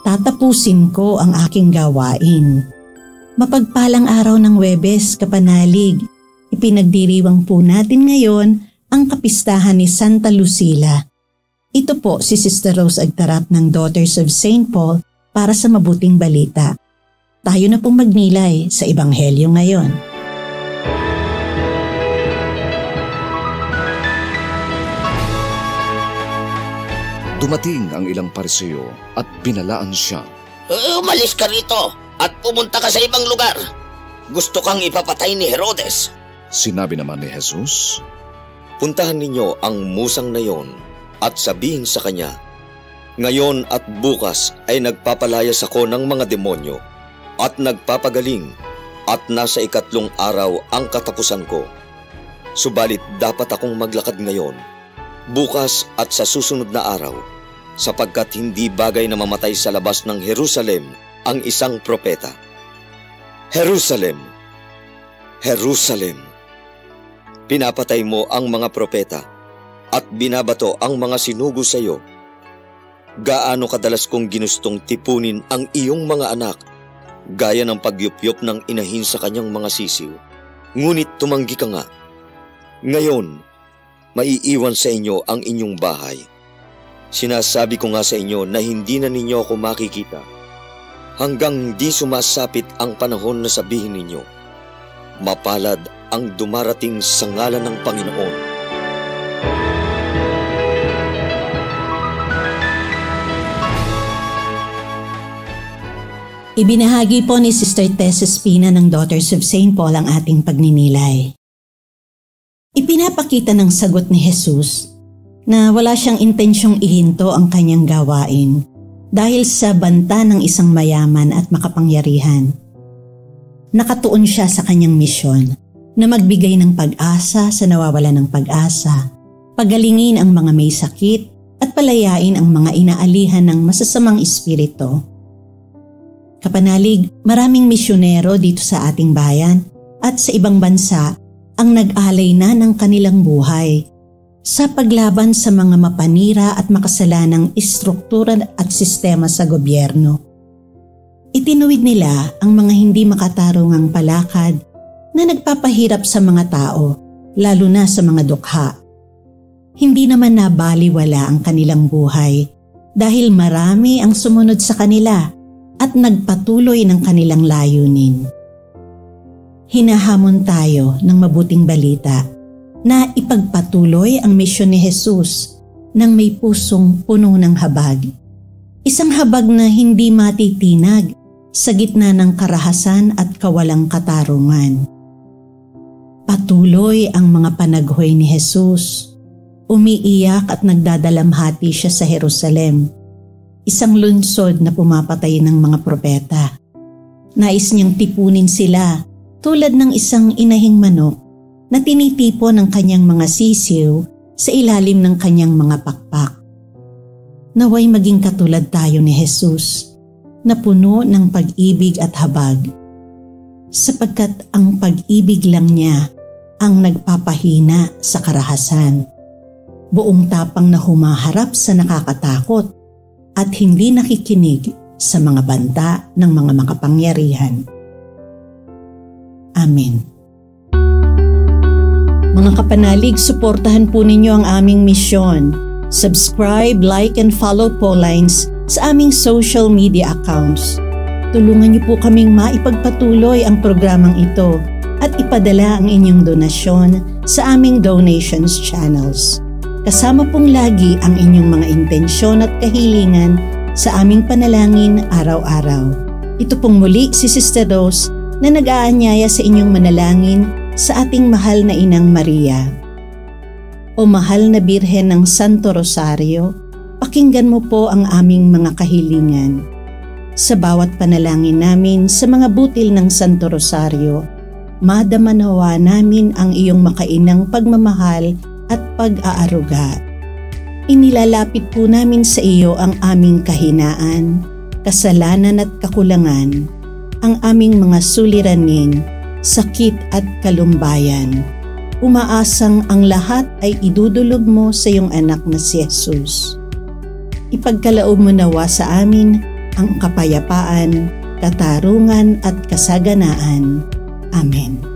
tatapusin ko ang aking gawain. Mapagpalang araw ng Huwebes, kapanalig. Ipinagdiriwang po natin ngayon ang kapistahan ni Santa Lucila. Ito po si Sister Rose Agtarap ng Daughters of St. Paul para sa mabuting balita. Tayo na pong magnilay sa Ebanghelyo ngayon. Dumating ang ilang Pariseo at binalaan siya. Umalis ka rito at pumunta ka sa ibang lugar. Gusto kang ipapatay ni Herodes. Sinabi naman ni Jesus, puntahan ninyo ang musang na yon at sabihin sa kanya, ngayon at bukas ay nagpapalayas ako ng mga demonyo at nagpapagaling at nasa 3 araw ang katapusan ko. Subalit dapat akong maglakad ngayon, bukas at sa susunod na araw, sapagkat hindi bagay na mamatay sa labas ng Jerusalem ang isang propeta. Jerusalem! Jerusalem! Pinapatay mo ang mga propeta at binabato ang mga sinugo sa iyo. Gaano kadalas kong ginustong tipunin ang iyong mga anak, gaya ng pagyupyop ng inahin sa kanyang mga sisiw. Ngunit tumanggi ka nga. Ngayon, maiiwan sa inyo ang inyong bahay. Sinasabi ko nga sa inyo na hindi na ninyo ako makikita hanggang di sumasapit ang panahon na sabihin ninyo, mapalad ang dumarating sa ngalan ng Panginoon. Ibinahagi po ni Sister Tess Espina ng Daughters of St. Paul ang ating pagninilay. Ipinapakita ng sagot ni Jesus na wala siyang intensyong ihinto ang kanyang gawain dahil sa banta ng isang mayaman at makapangyarihan. Nakatuon siya sa kanyang misyon na magbigay ng pag-asa sa nawawalan ng pag-asa, pagalingin ang mga may sakit at palayain ang mga inaalihan ng masasamang espiritu. Kapanalig, maraming misyonero dito sa ating bayan at sa ibang bansa ang nag-alay na ng kanilang buhay sa paglaban sa mga mapanira at makasalanang istruktura at sistema sa gobyerno. Itinuwid nila ang mga hindi makatarungang palakad na nagpapahirap sa mga tao, lalo na sa mga dukha. Hindi naman nabaliwala ang kanilang buhay dahil marami ang sumunod sa kanila at nagpatuloy ng kanilang layunin. Hinahamon tayo ng mabuting balita na ipagpatuloy ang misyon ni Jesus ng may pusong puno ng habag. Isang habag na hindi matitinag sa gitna ng karahasan at kawalang katarungan. Patuloy ang mga panaghoy ni Jesus. Umiiyak at nagdadalamhati siya sa Jerusalem, isang lungsod na pumapatay ng mga propeta. Nais niyang tipunin sila tulad ng isang inahing manok na tinitipo ng kanyang mga sisiw sa ilalim ng kanyang mga pakpak. Naway maging katulad tayo ni Jesus na puno ng pag-ibig at habag, sapagkat ang pag-ibig lang niya ang nagpapahina sa karahasan. Buong tapang na humaharap sa nakakatakot at hindi nakikinig sa mga banta ng mga makapangyarihan. Amen. Mga kapanalig, suportahan po ninyo ang aming misyon. Subscribe, like, and follow Paulines sa aming social media accounts. Tulungan niyo po kaming maipagpatuloy ang programang ito at ipadala ang inyong donasyon sa aming donations channels. Kasama pong lagi ang inyong mga intensyon at kahilingan sa aming panalangin araw-araw. Ito pong muli si Sister Rose na nag-aanyaya sa inyong manalangin sa ating mahal na Inang Maria. O mahal na Birhen ng Santo Rosario, pakinggan mo po ang aming mga kahilingan. Sa bawat panalangin namin sa mga butil ng Santo Rosario, madama nawa namin ang iyong makainang pagmamahal at pag-aaruga. Inilalapit po namin sa iyo ang aming kahinaan, kasalanan at kakulangan, ang aming mga suliranin, sakit at kalumbayan. Umaasang ang lahat ay idudulog mo sa iyong anak na si Jesus. Ipagkaloob mo nawa sa amin ang kapayapaan, katarungan at kasaganaan. Amen.